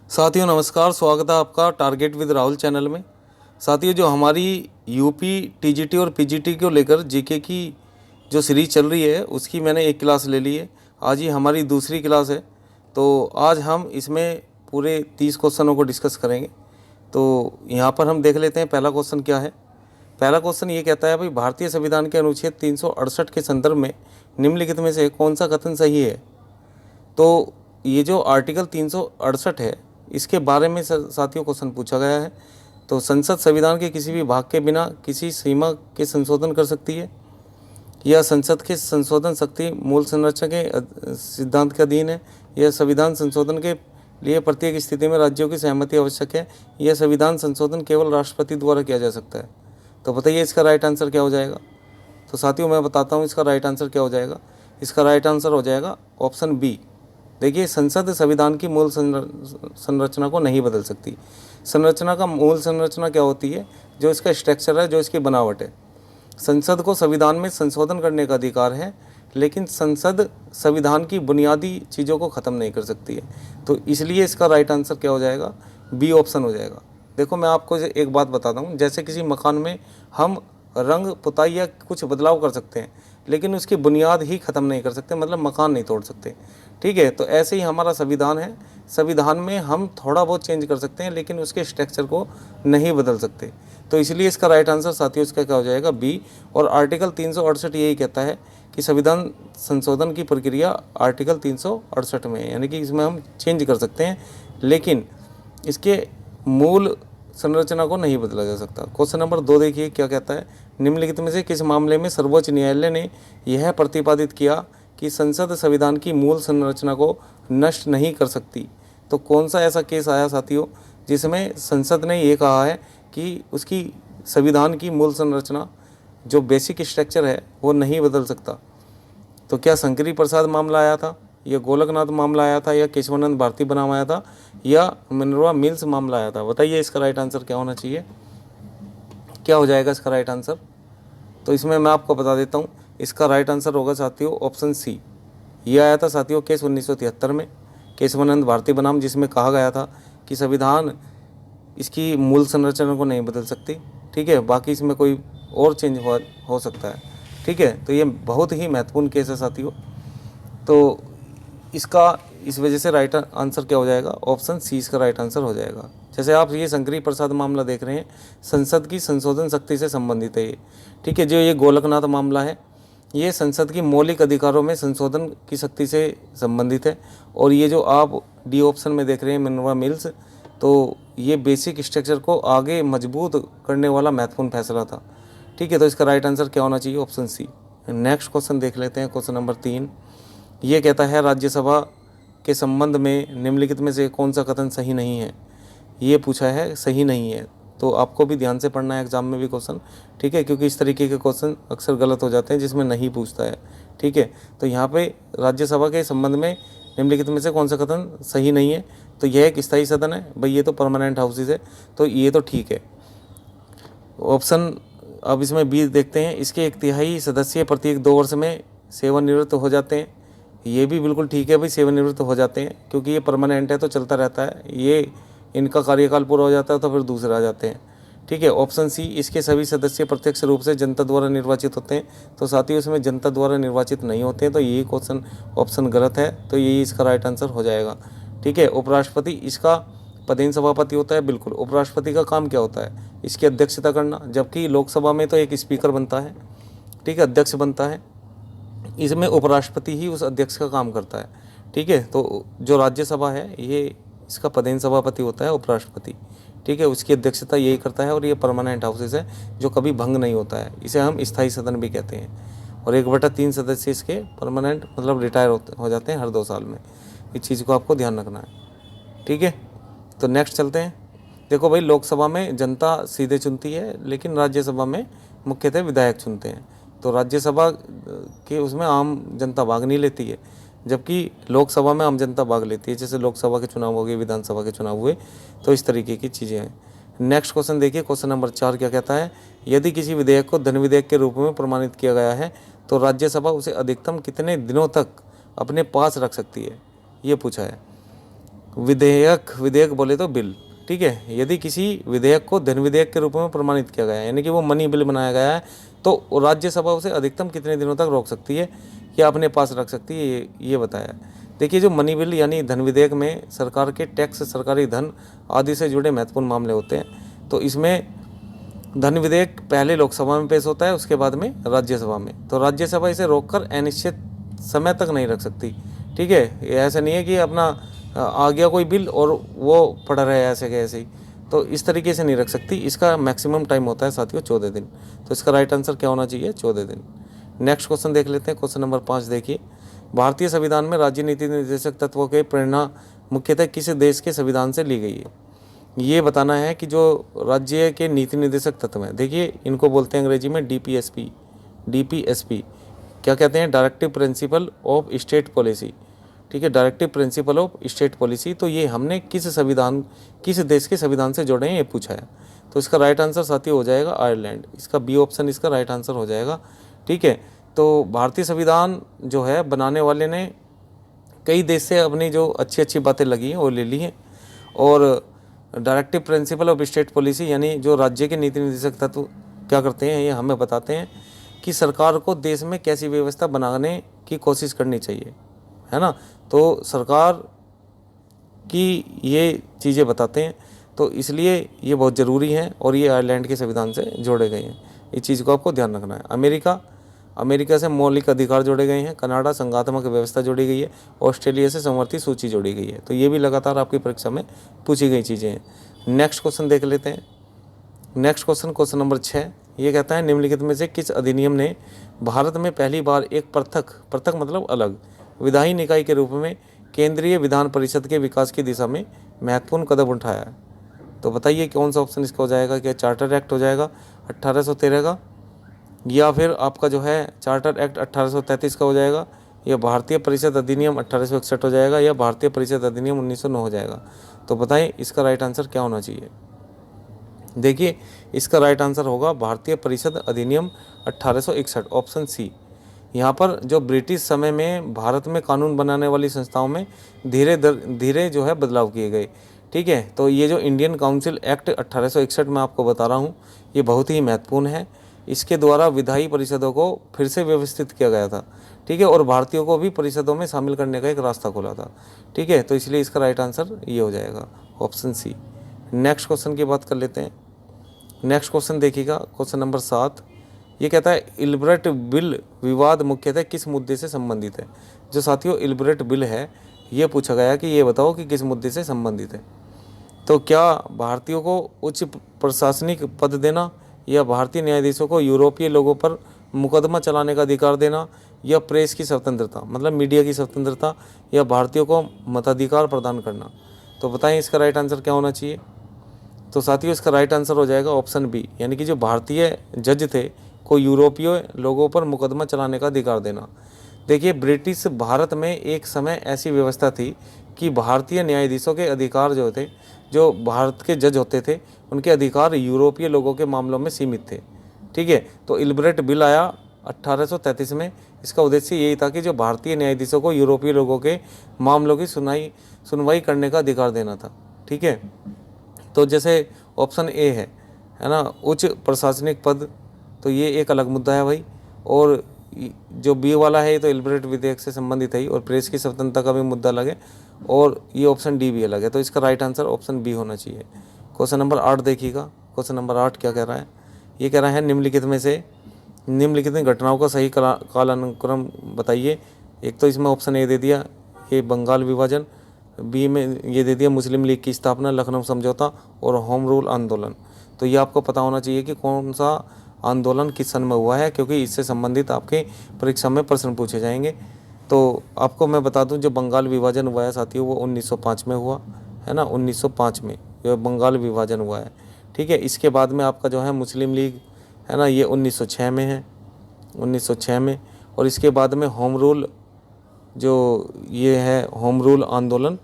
साथियों नमस्कार, स्वागत है आपका टारगेट विद राहुल चैनल में। साथियों, जो हमारी यूपी टीजीटी और पीजीटी को लेकर जीके की जो सीरीज चल रही है उसकी मैंने एक क्लास ले ली है। आज ही हमारी दूसरी क्लास है, तो आज हम इसमें पूरे 30 क्वेश्चनों को डिस्कस करेंगे। तो यहाँ पर हम देख लेते हैं पहला क्वेश्चन क्या है। पहला क्वेश्चन ये कहता है भाई, भारतीय संविधान के अनुच्छेद 368 के संदर्भ में निम्नलिखित में से कौन सा कथन सही है। तो ये जो आर्टिकल 368 है इसके बारे में साथियों क्वेश्चन पूछा गया है। तो संसद संविधान के किसी भी भाग के बिना किसी सीमा के संशोधन कर सकती है, या संसद के संशोधन शक्ति मूल संरचना के सिद्धांत के अधीन है, यह संविधान संशोधन के लिए प्रत्येक स्थिति में राज्यों की सहमति आवश्यक है, यह संविधान संशोधन केवल राष्ट्रपति द्वारा किया जा सकता है। तो बताइए इसका राइट आंसर क्या हो जाएगा। तो साथियों मैं बताता हूँ इसका राइट आंसर क्या हो जाएगा। इसका राइट आंसर हो जाएगा ऑप्शन बी। देखिए, संसद संविधान की मूल संरचना को नहीं बदल सकती। संरचना का मूल संरचना क्या होती है? जो इसका स्ट्रक्चर है, जो इसकी बनावट है। संसद को संविधान में संशोधन करने का अधिकार है, लेकिन संसद संविधान की बुनियादी चीज़ों को ख़त्म नहीं कर सकती है। तो इसलिए इसका राइट आंसर क्या हो जाएगा? बी ऑप्शन हो जाएगा। देखो, मैं आपको एक बात बताता हूँ। जैसे किसी मकान में हम रंग पुताई या कुछ बदलाव कर सकते हैं, लेकिन उसकी बुनियाद ही ख़त्म नहीं कर सकते, मतलब मकान नहीं तोड़ सकते। ठीक है, तो ऐसे ही हमारा संविधान है। संविधान में हम थोड़ा बहुत चेंज कर सकते हैं, लेकिन उसके स्ट्रक्चर को नहीं बदल सकते। तो इसलिए इसका राइट आंसर साथियों इसका क्या हो जाएगा? बी। और आर्टिकल 368 यही कहता है कि संविधान संशोधन की प्रक्रिया आर्टिकल 368 में है, यानी कि इसमें हम चेंज कर सकते हैं, लेकिन इसके मूल संरचना को नहीं बदला जा सकता। क्वेश्चन नंबर 2 देखिए क्या कहता है। निम्नलिखित में से किस मामले में सर्वोच्च न्यायालय ने यह प्रतिपादित किया कि संसद संविधान की मूल संरचना को नष्ट नहीं कर सकती? तो कौन सा ऐसा केस आया साथियों जिसमें संसद ने ये कहा है कि उसकी संविधान की मूल संरचना जो बेसिक स्ट्रक्चर है वो नहीं बदल सकता? तो क्या शंकरी प्रसाद मामला आया था, या गोलकनाथ मामला आया था, या केशवानंद भारती बनाम आया था, या मिनर्वा मिल्स मामला आया था? बताइए इसका राइट आंसर क्या होना चाहिए, क्या हो जाएगा इसका राइट आंसर। तो इसमें मैं आपको बता देता हूँ, इसका राइट आंसर होगा साथियों ऑप्शन सी। ये आया था साथियों केस 1973 में, केशवानंद भारती बनाम, जिसमें कहा गया था कि संविधान इसकी मूल संरचना को नहीं बदल सकती। ठीक है, बाकी इसमें कोई और चेंज हो सकता है। ठीक है, तो ये बहुत ही महत्वपूर्ण केस है साथियों। तो इसका इस वजह से राइट आंसर क्या हो जाएगा? ऑप्शन सी इसका राइट आंसर हो जाएगा। जैसे आप ये शंकरी प्रसाद मामला देख रहे हैं, संसद की संशोधन शक्ति से संबंधित है ये। ठीक है, जो ये गोलकनाथ मामला है ये संसद की मौलिक अधिकारों में संशोधन की शक्ति से संबंधित है। और ये जो आप डी ऑप्शन में देख रहे हैं मिनर्वा मिल्स, तो ये बेसिक स्ट्रक्चर को आगे मजबूत करने वाला महत्वपूर्ण फैसला था। ठीक है, तो इसका राइट आंसर क्या होना चाहिए? Option C. नेक्स्ट क्वेश्चन देख लेते हैं, क्वेश्चन नंबर 3। ये कहता है राज्यसभा के संबंध में निम्नलिखित में से कौन सा कथन सही नहीं है? ये पूछा है, सही नहीं है। तो आपको भी ध्यान से पढ़ना है एग्जाम में भी क्वेश्चन। ठीक है, क्योंकि इस तरीके के क्वेश्चन अक्सर गलत हो जाते हैं जिसमें नहीं पूछता है। ठीक है, तो यहाँ पे राज्यसभा के संबंध में निम्नलिखित में से कौन सा कथन सही नहीं है? तो यह एक स्थायी सदन है भाई, ये तो परमानेंट हाउसेज है, तो ये तो ठीक है ऑप्शन। अब इसमें बी देखते हैं, इसके 1/3 सदस्य प्रत्येक 2 वर्ष में सेवानिवृत्त हो जाते हैं। ये भी बिल्कुल ठीक है भाई, सेवानिवृत्त हो जाते हैं, क्योंकि ये परमानेंट है तो चलता रहता है। ये इनका कार्यकाल पूरा हो जाता है तो फिर दूसरे आ जाते हैं। ठीक है, ऑप्शन सी, इसके सभी सदस्य प्रत्यक्ष रूप से जनता द्वारा निर्वाचित होते हैं। तो साथियों इसमें जनता द्वारा निर्वाचित नहीं होते हैं, तो ये क्वेश्चन ऑप्शन गलत है, तो यही इसका राइट आंसर हो जाएगा। ठीक है, उपराष्ट्रपति इसका पदेन सभापति होता है। बिल्कुल, उपराष्ट्रपति का काम क्या होता है? इसकी अध्यक्षता करना, जबकि लोकसभा में तो एक स्पीकर बनता है। ठीक है, अध्यक्ष बनता है, इसमें उपराष्ट्रपति ही उस अध्यक्ष का काम करता है। ठीक है, तो जो राज्यसभा है ये इसका पदेन सभापति होता है उपराष्ट्रपति। ठीक है, उसकी अध्यक्षता यही करता है, और ये परमानेंट हाउसेस है जो कभी भंग नहीं होता है। इसे हम स्थायी सदन भी कहते हैं। और 1/3 सदस्य इसके परमानेंट मतलब रिटायर हो जाते हैं हर 2 साल में। इस चीज़ को आपको ध्यान रखना है। ठीक है, तो नेक्स्ट चलते हैं। देखो भाई, लोकसभा में जनता सीधे चुनती है, लेकिन राज्यसभा में मुख्यतः विधायक चुनते हैं। तो राज्यसभा के उसमें आम जनता भाग नहीं लेती है, जबकि लोकसभा में आम जनता भाग लेती है। जैसे लोकसभा के चुनाव हो गए, विधानसभा के चुनाव हुए, तो इस तरीके की चीज़ें हैं। नेक्स्ट क्वेश्चन देखिए, क्वेश्चन नंबर 4 क्या कहता है। यदि किसी विधेयक को धन विधेयक के रूप में प्रमाणित किया गया है तो राज्यसभा उसे अधिकतम कितने दिनों तक अपने पास रख सकती है? ये पूछा है। विधेयक बोले तो बिल, ठीक है। यदि किसी विधेयक को धन विधेयक के रूप में प्रमाणित किया गया है, यानी कि वो मनी बिल बनाया गया है, तो राज्यसभा उसे अधिकतम कितने दिनों तक रोक सकती है या अपने पास रख सकती है, ये बताया है। देखिए, जो मनी बिल यानी धन विधेयक में सरकार के टैक्स, सरकारी धन आदि से जुड़े महत्वपूर्ण मामले होते हैं। तो इसमें धन विधेयक पहले लोकसभा में पेश होता है, उसके बाद में राज्यसभा में। तो राज्यसभा इसे रोककर अनिश्चित समय तक नहीं रख सकती, ठीक है। ये ऐसा नहीं है कि अपना आ गया कोई बिल और वो पड़ा रहे ऐसे के ऐसे ही, तो इस तरीके से नहीं रख सकती। इसका मैक्सिमम टाइम होता है साथियों 14 दिन। तो इसका राइट आंसर क्या होना चाहिए? 14 दिन। नेक्स्ट क्वेश्चन देख लेते हैं। क्वेश्चन नंबर 5 देखिए, भारतीय संविधान में राज्य नीति निर्देशक तत्वों के प्रेरणा मुख्यतः किस देश के संविधान से ली गई है? ये बताना है कि जो राज्य के नीति निर्देशक तत्व हैं, देखिए इनको बोलते हैं अंग्रेजी में डीपीएसपी। क्या कहते हैं? Directive principle of state policy, ठीक है, directive principle of state policy. तो ये हमने किस देश के संविधान से जोड़े हैं, ये पूछा है। तो इसका राइट आंसर साथी हो जाएगा आयरलैंड। इसका बी ऑप्शन इसका राइट आंसर हो जाएगा, ठीक है। तो भारतीय संविधान जो है बनाने वाले ने कई देश से अपनी जो अच्छी अच्छी बातें लगी हैं वो ले ली हैं। और directive principle of state policy यानी जो राज्य के नीति निर्देशक तत्व क्या करते हैं, ये हमें बताते हैं कि सरकार को देश में कैसी व्यवस्था बनाने की कोशिश करनी चाहिए, है ना। तो सरकार की ये चीज़ें बताते हैं, तो इसलिए ये बहुत ज़रूरी हैं और ये आयरलैंड के संविधान से जोड़े गए हैं। इस चीज़ को आपको ध्यान रखना है। अमेरिका से मौलिक अधिकार जोड़े गए हैं। कनाडा संघात्मक व्यवस्था जोड़ी गई है। ऑस्ट्रेलिया से समवर्ती सूची जोड़ी गई है। तो ये भी लगातार आपकी परीक्षा में पूछी गई चीज़ें हैं। नेक्स्ट क्वेश्चन देख लेते हैं। नेक्स्ट क्वेश्चन नंबर 6, ये कहता है निम्नलिखित में से किस अधिनियम ने भारत में पहली बार एक पृथक मतलब अलग विधायी निकाय के रूप में केंद्रीय विधान परिषद के विकास की दिशा में महत्वपूर्ण कदम उठाया है? तो बताइए कौन सा ऑप्शन इसका हो जाएगा? क्या चार्टर एक्ट हो जाएगा 1813 का, या फिर आपका जो है चार्टर एक्ट 1833 का हो जाएगा, या भारतीय परिषद अधिनियम 1861 हो जाएगा, या भारतीय परिषद अधिनियम 1909 हो जाएगा? तो बताएं इसका राइट आंसर क्या होना चाहिए? देखिए, इसका राइट आंसर होगा भारतीय परिषद अधिनियम 1861, ऑप्शन सी। यहाँ पर जो ब्रिटिश समय में भारत में कानून बनाने वाली संस्थाओं में धीरे जो है बदलाव किए गए, ठीक है। तो ये जो इंडियन काउंसिल एक्ट 1861 में आपको बता रहा हूँ, ये बहुत ही महत्वपूर्ण है। इसके द्वारा विधायी परिषदों को फिर से व्यवस्थित किया गया था, ठीक है, और भारतीयों को भी परिषदों में शामिल करने का एक रास्ता खोला था, ठीक है। तो इसलिए इसका राइट आंसर ये हो जाएगा, ऑप्शन सी। नेक्स्ट क्वेश्चन की बात कर लेते हैं। नेक्स्ट क्वेश्चन देखिएगा, क्वेश्चन नंबर 7, ये कहता है इल्बर्ट बिल विवाद मुख्यतः किस मुद्दे से संबंधित है? जो साथियों इल्बर्ट बिल है, ये पूछा गया कि ये बताओ कि किस मुद्दे से संबंधित है। तो क्या भारतीयों को उच्च प्रशासनिक पद देना, या भारतीय न्यायाधीशों को यूरोपीय लोगों पर मुकदमा चलाने का अधिकार देना, या प्रेस की स्वतंत्रता मतलब मीडिया की स्वतंत्रता, या भारतीयों को मताधिकार प्रदान करना? तो बताएं इसका राइट आंसर क्या होना चाहिए? तो साथियों इसका राइट आंसर हो जाएगा ऑप्शन बी, यानी कि जो भारतीय जज थे को यूरोपीय लोगों पर मुकदमा चलाने का अधिकार देना। देखिए, ब्रिटिश भारत में एक समय ऐसी व्यवस्था थी कि भारतीय न्यायाधीशों के अधिकार जो थे, जो भारत के जज होते थे, उनके अधिकार यूरोपीय लोगों के मामलों में सीमित थे, ठीक है। तो इल्बर्ट बिल आया 1833 में। इसका उद्देश्य यही था कि जो भारतीय न्यायाधीशों को यूरोपीय लोगों के मामलों की सुनवाई करने का अधिकार देना था, ठीक है। तो जैसे ऑप्शन ए है ना, उच्च प्रशासनिक पद, तो ये एक अलग मुद्दा है भाई। और जो बी वाला है, तो इल्बर्ट विधेयक से संबंधित है, और प्रेस की स्वतंत्रता का भी मुद्दा अलग है, और ये ऑप्शन डी भी अलग है। तो इसका राइट आंसर ऑप्शन बी होना चाहिए। क्वेश्चन नंबर 8 देखिएगा। क्वेश्चन नंबर 8 क्या कह रहा है? ये कह रहा है निम्नलिखित घटनाओं का सही कालानुक्रम बताइए। एक तो इसमें ऑप्शन ए दे दिया, ये बंगाल विभाजन, बी में ये दे दिया मुस्लिम लीग की स्थापना, लखनऊ समझौता, और होम रूल आंदोलन। तो ये आपको पता होना चाहिए कि कौन सा आंदोलन किस सन में हुआ है, क्योंकि इससे संबंधित आपके परीक्षा में प्रश्न पूछे जाएंगे। तो आपको मैं बता दूं, जो बंगाल विभाजन हुआ है साथियों, वो 1905 में हुआ है ना, 1905 में जो बंगाल विभाजन हुआ है, ठीक है। इसके बाद में आपका जो है मुस्लिम लीग है ना, ये 1906 में है, 1906 में। और इसके बाद में होम रूल जो ये है होम रूल आंदोलन,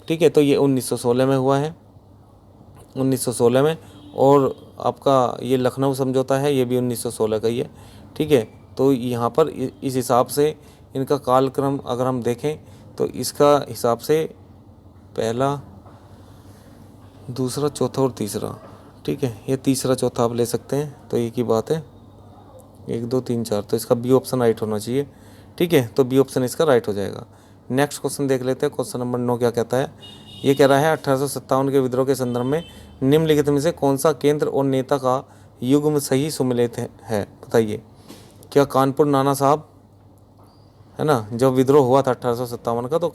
ठीक है, तो ये 1916 में हुआ है, 1916 में। और आपका ये लखनऊ समझौता है, ये भी 1916 का ही है, ठीक है। तो यहाँ पर इस हिसाब से इनका कालक्रम अगर हम देखें, तो इसका हिसाब से पहला, दूसरा, चौथा और तीसरा। ठीक है, ये तीसरा चौथा आप ले सकते हैं, तो एक ही बात है। 1 2 3 4, तो इसका बी ऑप्शन राइट होना चाहिए। ठीक है, तो बी ऑप्शन इसका राइट हो जाएगा। नेक्स्ट क्वेश्चन देख लेते हैं। क्वेश्चन नंबर 9 क्या कहता है? ये कह रहा है 1857 के विद्रोह के संदर्भ में निम्नलिखित में से कौन सा केंद्र और नेता का युग्म सही सुमेलित है? बताइए। क्या कानपुर नाना साहब, है ना, जब विद्रोह हुआ था 1857 का, तो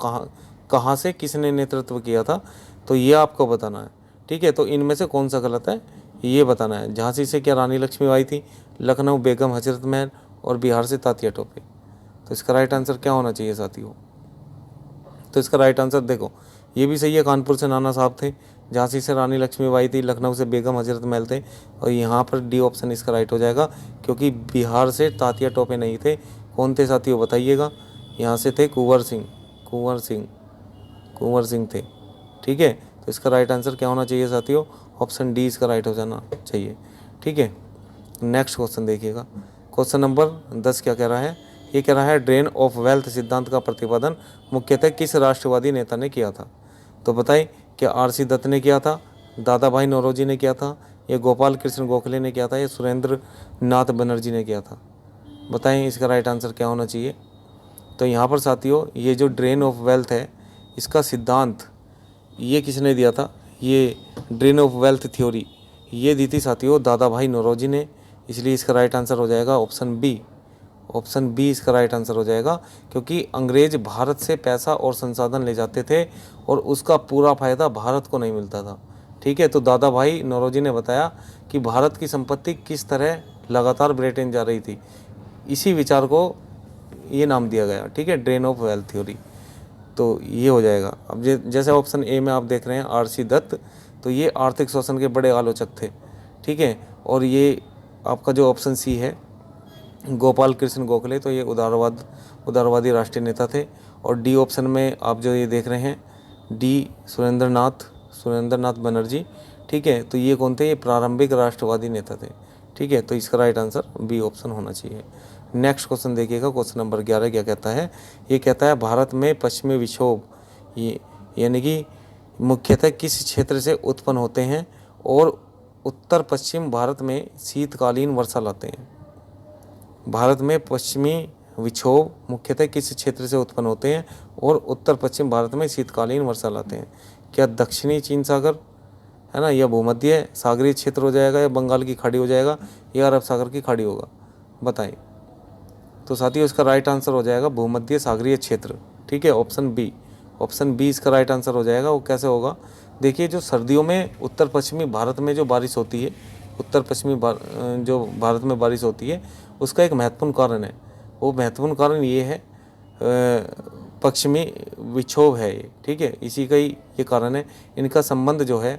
कहाँ से किसने नेतृत्व किया था? तो ये आपको बताना है। ठीक है, तो इनमें से कौन सा गलत है ये बताना है। झांसी से क्या रानी लक्ष्मीबाई थी, लखनऊ बेगम हजरत महल, और बिहार से तात्या टोपे। तो इसका राइट आंसर क्या होना चाहिए साथियों? तो इसका राइट आंसर देखो, ये भी सही है, कानपुर से नाना साहब थे, झांसी से रानी लक्ष्मीबाई थी, लखनऊ से बेगम हजरत महल थे, और यहाँ पर डी ऑप्शन इसका राइट हो जाएगा, क्योंकि बिहार से तात्या टोपे नहीं थे। कौन थे साथियों बताइएगा? यहाँ से थे कुंवर सिंह थे। ठीक है, तो इसका राइट आंसर क्या होना चाहिए साथियों? ऑप्शन डी इसका राइट हो जाना चाहिए। ठीक है, नेक्स्ट क्वेश्चन देखिएगा। क्वेश्चन नंबर 10 क्या कह रहा है? ये कह रहा है ड्रेन ऑफ वेल्थ सिद्धांत का प्रतिपादन मुख्यतः किस राष्ट्रवादी नेता ने किया था? तो बताएं, क्या आर.सी. दत्त ने किया था, दादा भाई नौरोजी ने किया था, या गोपाल कृष्ण गोखले ने किया था, या सुरेंद्र नाथ बनर्जी ने किया था? बताएं इसका राइट आंसर क्या होना चाहिए? तो यहाँ पर साथियों, ये जो ड्रेन ऑफ वेल्थ है, इसका सिद्धांत ये किसने दिया था? ये ड्रेन ऑफ वेल्थ थ्योरी ये दी थी साथियों दादा भाई नौरोजी ने। इसलिए इसका राइट आंसर हो जाएगा ऑप्शन बी। ऑप्शन बी इसका राइट आंसर हो जाएगा, क्योंकि अंग्रेज भारत से पैसा और संसाधन ले जाते थे और उसका पूरा फायदा भारत को नहीं मिलता था। ठीक है, तो दादा भाई नौरोजी ने बताया कि भारत की संपत्ति किस तरह लगातार ब्रिटेन जा रही थी। इसी विचार को ये नाम दिया गया। ठीक है, ड्रेन ऑफ वेल्थ थ्योरी। तो ये हो जाएगा। अब जैसे ऑप्शन ए में आप देख रहे हैं आर.सी. दत्त, तो ये आर्थिक शोषण के बड़े आलोचक थे। ठीक है, और ये आपका जो ऑप्शन सी है गोपाल कृष्ण गोखले, तो ये उदारवादी राष्ट्रीय नेता थे। और डी ऑप्शन में आप जो ये देख रहे हैं डी सुरेंद्र नाथ बनर्जी। ठीक है, तो ये कौन थे? ये प्रारंभिक राष्ट्रवादी नेता थे। ठीक है, तो इसका राइट आंसर बी ऑप्शन होना चाहिए। नेक्स्ट क्वेश्चन देखिएगा। क्वेश्चन नंबर 11 क्या कहता है? ये कहता है भारत में पश्चिमी विक्षोभ यानी कि मुख्यतः किस क्षेत्र से उत्पन्न होते हैं और उत्तर पश्चिम भारत में शीतकालीन वर्षा लाते हैं? भारत में पश्चिमी विक्षोभ मुख्यतः किस क्षेत्र से उत्पन्न होते हैं और उत्तर पश्चिम भारत में शीतकालीन वर्षा लाते हैं? क्या दक्षिणी चीन सागर, है ना, या भूमध्य सागरीय क्षेत्र हो जाएगा, या बंगाल की खाड़ी हो जाएगा, या अरब सागर की खाड़ी होगा? बताएं। तो साथियों इसका राइट आंसर हो जाएगा भूमध्य सागरीय क्षेत्र। ठीक है, ऑप्शन बी इसका राइट आंसर हो जाएगा। वो कैसे होगा? देखिए, जो सर्दियों में उत्तर पश्चिमी भारत में जो बारिश होती है, जो भारत में बारिश होती है, उसका एक महत्वपूर्ण कारण है। वो महत्वपूर्ण कारण ये है पश्चिमी विक्षोभ है ये। ठीक है, इसी का ही ये कारण है। इनका संबंध जो है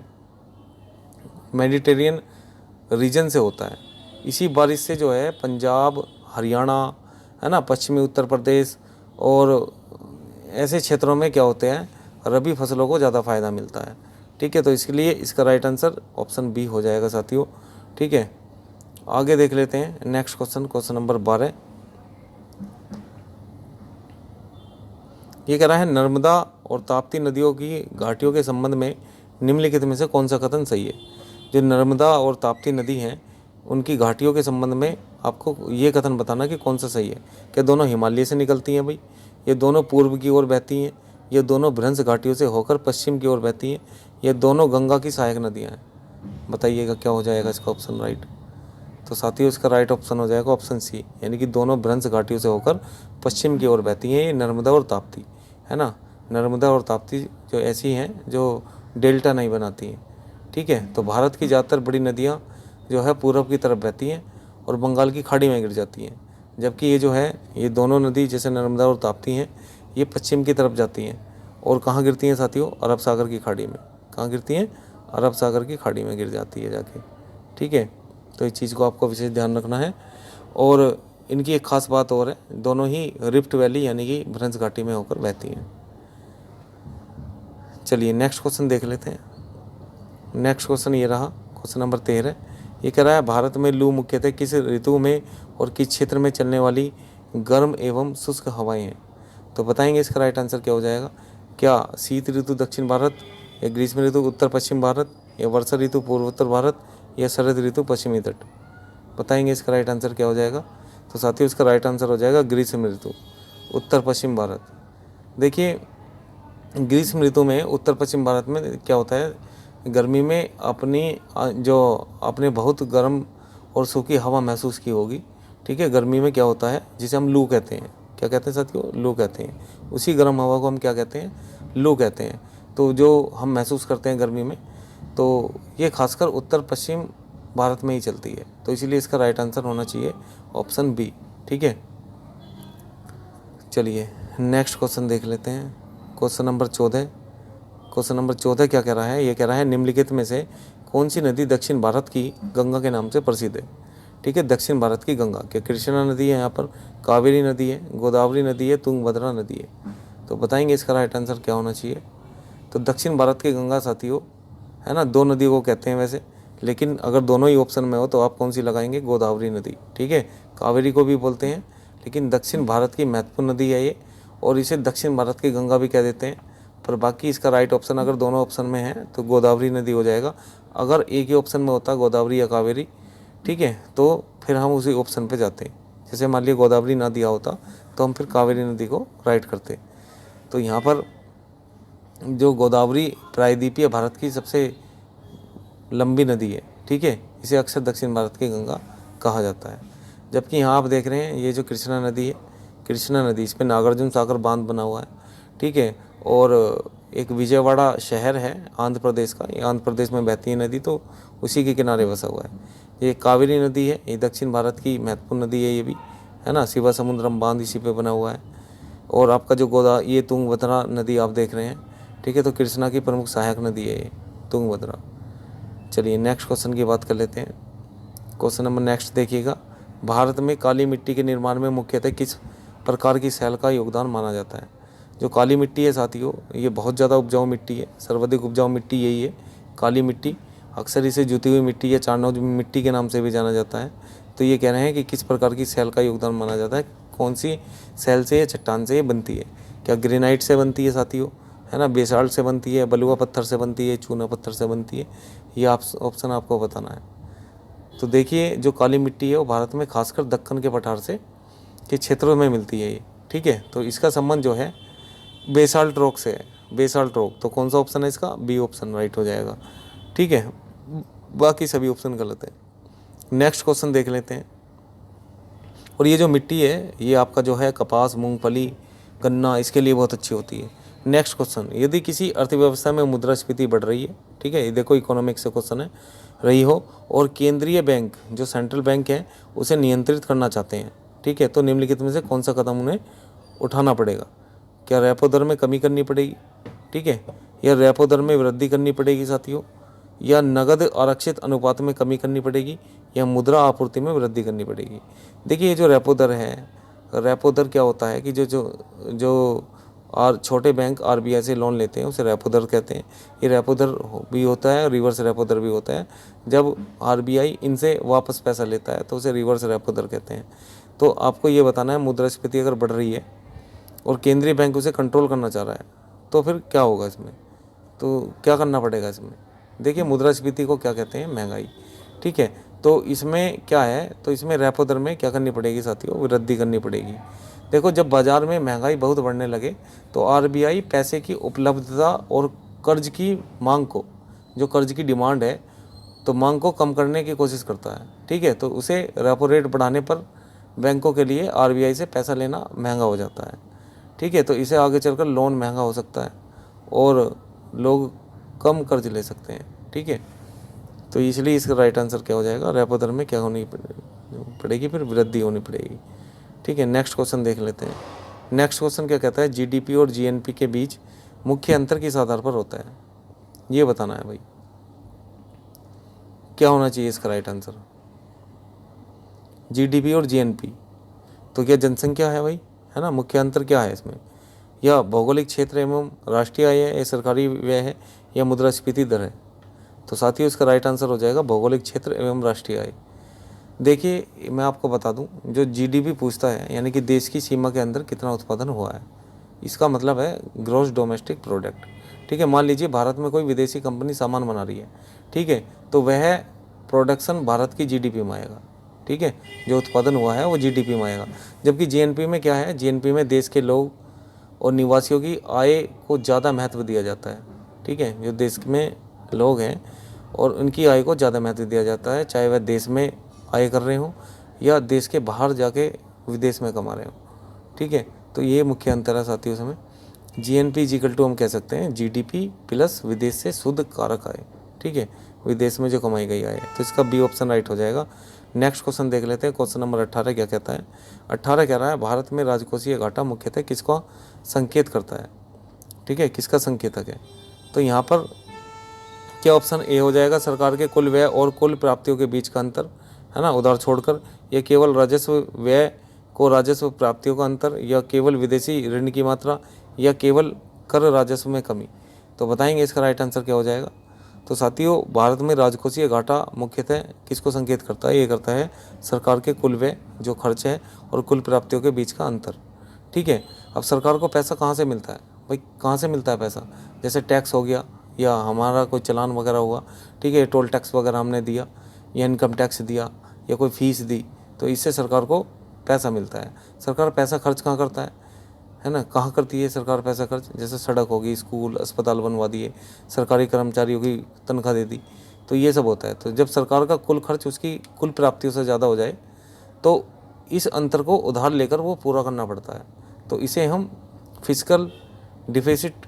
मेडिटेरियन रीजन से होता है। इसी बारिश से जो है पंजाब, हरियाणा, है ना, पश्चिमी उत्तर प्रदेश और ऐसे क्षेत्रों में क्या होते हैं, रबी फसलों को ज़्यादा फायदा मिलता है। ठीक है, तो इसके लिए इसका राइट आंसर ऑप्शन बी हो जाएगा साथियों। ठीक है, आगे देख लेते हैं नेक्स्ट क्वेश्चन नंबर 12। ये कह रहा है नर्मदा और ताप्ती नदियों की घाटियों के संबंध में निम्नलिखित में से कौन सा कथन सही है? जो नर्मदा और ताप्ती नदी हैं उनकी घाटियों के संबंध में आपको ये कथन बताना कि कौन सा सही है। क्या दोनों हिमालय से निकलती हैं भाई? ये दोनों पूर्व की ओर बहती हैं? ये दोनों भ्रंश घाटियों से होकर पश्चिम की ओर बहती हैं? ये दोनों गंगा की सहायक नदियाँ हैं? बताइएगा क्या हो जाएगा इसका ऑप्शन राइट? तो साथियों इसका राइट ऑप्शन हो जाएगा ऑप्शन सी, यानी कि दोनों भ्रंश घाटियों से होकर पश्चिम की ओर बहती हैं, ये नर्मदा और ताप्ती, है ना। नर्मदा और ताप्ती जो ऐसी हैं जो डेल्टा नहीं बनाती हैं। ठीक है, तो भारत की ज़्यादातर बड़ी नदियाँ जो है पूर्व की तरफ बहती हैं और बंगाल की खाड़ी में गिर जाती हैं, जबकि ये जो है ये दोनों नदी जैसे नर्मदा और ताप्ती हैं ये पश्चिम की तरफ जाती हैं और कहाँ गिरती हैं साथियों? अरब सागर की खाड़ी में। कहाँ गिरती हैं? अरब सागर की खाड़ी में गिर जाती है जाके। ठीक है, तो इस चीज़ को आपको विशेष ध्यान रखना है। और इनकी एक खास बात और है, दोनों ही रिफ्ट वैली यानी कि भ्रंश घाटी में होकर बहती हैं। चलिए नेक्स्ट क्वेश्चन देख लेते हैं। नेक्स्ट क्वेश्चन ये रहा, क्वेश्चन नंबर 13। ये कह रहा है भारत में लू मुख्यतः किस ऋतु में और किस क्षेत्र में चलने वाली गर्म एवं शुष्क हवाएं हैं? तो बताएंगे इसका राइट आंसर क्या हो जाएगा। क्या शीत ऋतु दक्षिण भारत, या ग्रीष्म ऋतु उत्तर पश्चिम भारत, या वर्षा ऋतु पूर्वोत्तर भारत, या शरद ऋतु पश्चिमी तट? बताएंगे इसका राइट आंसर क्या हो जाएगा। तो साथियों इसका राइट आंसर हो जाएगा ग्रीष्म ऋतु, उत्तर पश्चिम भारत। देखिए ग्रीष्म ऋतु में उत्तर पश्चिम भारत में क्या होता है, गर्मी में अपने बहुत गर्म और सूखी हवा महसूस की होगी। ठीक है, गर्मी में क्या होता है जिसे हम लू कहते हैं, क्या कहते हैं साथियों, लू कहते हैं। उसी गर्म हवा को हम क्या कहते हैं, लू कहते हैं। तो जो हम महसूस करते हैं गर्मी में, तो ये खासकर उत्तर पश्चिम भारत में ही चलती है। तो इसीलिए इसका राइट आंसर होना चाहिए ऑप्शन बी। ठीक है, चलिए नेक्स्ट क्वेश्चन देख लेते हैं। Question number 14। क्वेश्चन नंबर 14 क्या कह रहा है, ये कह रहा है निम्नलिखित में से कौन सी नदी दक्षिण भारत की गंगा के नाम से प्रसिद्ध है। ठीक है, दक्षिण भारत की गंगा, क्या कृष्णा नदी है यहाँ पर, कावेरी नदी है, गोदावरी नदी है, तुंगभद्रा नदी है? तो बताएंगे इसका राइट आंसर क्या होना चाहिए। तो दक्षिण भारत की गंगा साथियों है ना, दो नदी को कहते हैं वैसे, लेकिन अगर दोनों ही ऑप्शन में हो तो आप कौन सी लगाएंगे, गोदावरी नदी। ठीक है, कावेरी को भी बोलते हैं, लेकिन दक्षिण भारत की महत्वपूर्ण नदी है ये, और इसे दक्षिण भारत की गंगा भी कह देते हैं। पर बाकी इसका राइट ऑप्शन अगर दोनों ऑप्शन में है तो गोदावरी नदी हो जाएगा। अगर एक ही ऑप्शन में होता गोदावरी या कावेरी, ठीक है, तो फिर हम उसी ऑप्शन पे जाते। जैसे मान लिया गोदावरी ना दिया होता तो हम फिर कावेरी नदी को राइट करते। तो यहाँ पर जो गोदावरी प्रायद्वीपीय भारत की सबसे लंबी नदी है। ठीक है, इसे अक्सर दक्षिण भारत की गंगा कहा जाता है। जबकि यहाँ आप देख रहे हैं ये जो कृष्णा नदी है, कृष्णा नदी, इस पर नागार्जुन सागर बांध बना हुआ है। ठीक है, और एक विजयवाड़ा शहर है आंध्र प्रदेश का, ये आंध्र प्रदेश में बहती है नदी, तो उसी के किनारे बसा हुआ है। ये कावेरी नदी है, ये दक्षिण भारत की महत्वपूर्ण नदी है, ये भी है ना, शिवा समुद्रम बांध इसी पे बना हुआ है। और आपका जो ये तुंगभद्रा नदी आप देख रहे हैं, ठीक है, तो कृष्णा की प्रमुख सहायक नदी है ये तुंगभद्रा। चलिए नेक्स्ट क्वेश्चन की बात कर लेते हैं। क्वेश्चन नंबर नेक्स्ट देखिएगा, भारत में काली मिट्टी के निर्माण में मुख्यतः किस प्रकार की सेल का योगदान माना जाता है। जो काली मिट्टी है साथियों, ये बहुत ज़्यादा उपजाऊ मिट्टी है, सर्वाधिक उपजाऊ मिट्टी यही है काली मिट्टी। अक्सर इसे जुती हुई मिट्टी या चारनौज मिट्टी के नाम से भी जाना जाता है। तो ये कह रहे हैं कि किस प्रकार की सेल का योगदान माना जाता है, कौन सी सेल से या चट्टान से ये बनती है। क्या ग्रेनाइट से बनती है साथियों, है ना, बेसाल्ट से बनती है, बलुआ पत्थर से बनती है, चूना पत्थर से बनती है, ये ऑप्शन आपको बताना है। तो देखिए जो काली मिट्टी है वो भारत में खासकर दक्कन के पठार से के क्षेत्रों में मिलती है ये। ठीक है, तो इसका संबंध जो है बेसाल्ट रॉक से है, बेसाल्ट रॉक। तो कौन सा ऑप्शन है इसका, बी ऑप्शन राइट हो जाएगा। ठीक है, बाकी सभी ऑप्शन गलत है। नेक्स्ट क्वेश्चन देख लेते हैं। और ये जो मिट्टी है ये आपका जो है कपास, मूंगफली, गन्ना, इसके लिए बहुत अच्छी होती है। नेक्स्ट क्वेश्चन, यदि किसी अर्थव्यवस्था में मुद्रास्फीति बढ़ रही है, ठीक है, ये देखो इकोनॉमिक्स से क्वेश्चन है, रही हो, और केंद्रीय बैंक जो सेंट्रल बैंक है उसे नियंत्रित करना चाहते हैं, ठीक है, तो निम्नलिखित में से कौन सा कदम उन्हें उठाना पड़ेगा। क्या रेपो दर में कमी करनी पड़ेगी, ठीक है, या रेपो दर में वृद्धि करनी पड़ेगी साथियों, या नगद आरक्षित अनुपात में कमी करनी पड़ेगी, या मुद्रा आपूर्ति में वृद्धि करनी पड़ेगी। देखिए ये जो रेपो दर है, रेपो दर क्या होता है कि जो जो जो और छोटे बैंक आरबीआई से लोन लेते हैं उसे रेपो दर कहते हैं। ये रेपो दर भी होता है, रिवर्स रेपो दर भी होता है। जब आरबीआई इनसे वापस पैसा लेता है तो उसे रिवर्स रेपो दर कहते हैं। तो आपको ये बताना है मुद्रास्फीति अगर बढ़ रही है और केंद्रीय बैंक उसे कंट्रोल करना चाह रहा है तो फिर क्या होगा इसमें, तो क्या करना पड़ेगा इसमें। देखिए मुद्रास्फीति को क्या कहते हैं, महंगाई, ठीक है। तो इसमें क्या है, तो इसमें रेपो दर में क्या करनी पड़ेगी साथियों, वृद्धि करनी पड़ेगी। देखो जब बाज़ार में महंगाई बहुत बढ़ने लगे तो आरबीआई पैसे की उपलब्धता और कर्ज की मांग को, जो कर्ज की डिमांड है तो मांग को कम करने की कोशिश करता है, ठीक है। तो उसे रेपो रेट बढ़ाने पर बैंकों के लिए आरबीआई से पैसा लेना महंगा हो जाता है, ठीक है। तो इसे आगे चलकर लोन महंगा हो सकता है और लोग कम कर्ज ले सकते हैं, ठीक है। तो इसलिए इसका राइट आंसर क्या हो जाएगा, रेपो दर में क्या होनी पड़ेगी, फिर वृद्धि होनी पड़ेगी, ठीक है। नेक्स्ट क्वेश्चन देख लेते हैं। नेक्स्ट क्वेश्चन क्या कहता है, जीडीपी और जीएनपी के बीच मुख्य अंतर किस आधार पर होता है, ये बताना है भाई। क्या होना चाहिए इसका राइट आंसर, जीडीपी और जीएनपी। तो क्या जनसंख्या है भाई, है ना, मुख्य अंतर क्या है इसमें, या भौगोलिक क्षेत्र एवं राष्ट्रीय आय है, या सरकारी व्यय है, या मुद्रास्फीति दर है। तो साथियों इसका राइट आंसर हो जाएगा भौगोलिक क्षेत्र एवं राष्ट्रीय आय। देखिए मैं आपको बता दूं, जो जीडीपी पूछता है यानी कि देश की सीमा के अंदर कितना उत्पादन हुआ है, इसका मतलब है ग्रॉस डोमेस्टिक प्रोडक्ट। ठीक है, मान लीजिए भारत में कोई विदेशी कंपनी सामान बना रही है, ठीक है, तो वह प्रोडक्शन भारत की जीडीपी में आएगा। ठीक है, जो उत्पादन हुआ है वो जीडीपी में आएगा। जबकि जीएनपी में क्या है, जीएनपी में देश के लोग और निवासियों की आय को ज़्यादा महत्व दिया जाता है। ठीक है, जो देश में लोग हैं और उनकी आय को ज़्यादा महत्व दिया जाता है, चाहे वह देश में आय कर रहे हों या देश के बाहर जाके विदेश में कमा रहे हों। ठीक है, तो ये मुख्य अंतर है साथियों इसमें। जीएनपी इक्वल टू हम कह सकते हैं जीडीपी प्लस विदेश से शुद्ध कारक आय। ठीक है, विदेश में जो कमाई गई आय, तो इसका बी ऑप्शन राइट हो जाएगा। नेक्स्ट क्वेश्चन देख लेते हैं। क्वेश्चन नंबर 18 क्या कहता है। 18 कह रहा है भारत में राजकोषीय घाटा मुख्यतः किसका संकेत करता है। ठीक है, किसका संकेतक है। तो यहाँ पर क्या ऑप्शन ए हो जाएगा, सरकार के कुल व्यय और कुल प्राप्तियों के बीच का अंतर, है ना, उधार छोड़कर, या केवल राजस्व व्यय को राजस्व प्राप्तियों का अंतर, या केवल विदेशी ऋण की मात्रा, या केवल कर राजस्व में कमी। तो बताएंगे इसका राइट आंसर क्या हो जाएगा। तो साथियों, भारत में राजकोषीय घाटा मुख्यतः किसको संकेत करता है, ये करता है सरकार के कुल व्यय जो खर्च है और कुल प्राप्तियों के बीच का अंतर। ठीक है, अब सरकार को पैसा कहाँ से मिलता है भाई, कहाँ से मिलता है पैसा, जैसे टैक्स हो गया या हमारा कोई चालान वगैरह हुआ, ठीक है, टोल टैक्स वगैरह हमने दिया या इनकम टैक्स दिया या कोई फीस दी, तो इससे सरकार को पैसा मिलता है। सरकार पैसा खर्च कहाँ करता है ना, कहाँ करती है सरकार पैसा खर्च, जैसे सड़क होगी, स्कूल अस्पताल बनवा दिए, सरकारी कर्मचारियों की तनख्वाह दे दी, तो ये सब होता है। तो जब सरकार का कुल खर्च उसकी कुल प्राप्तियों से ज़्यादा हो जाए तो इस अंतर को उधार लेकर वो पूरा करना पड़ता है, तो इसे हम फिस्कल डिफिसिट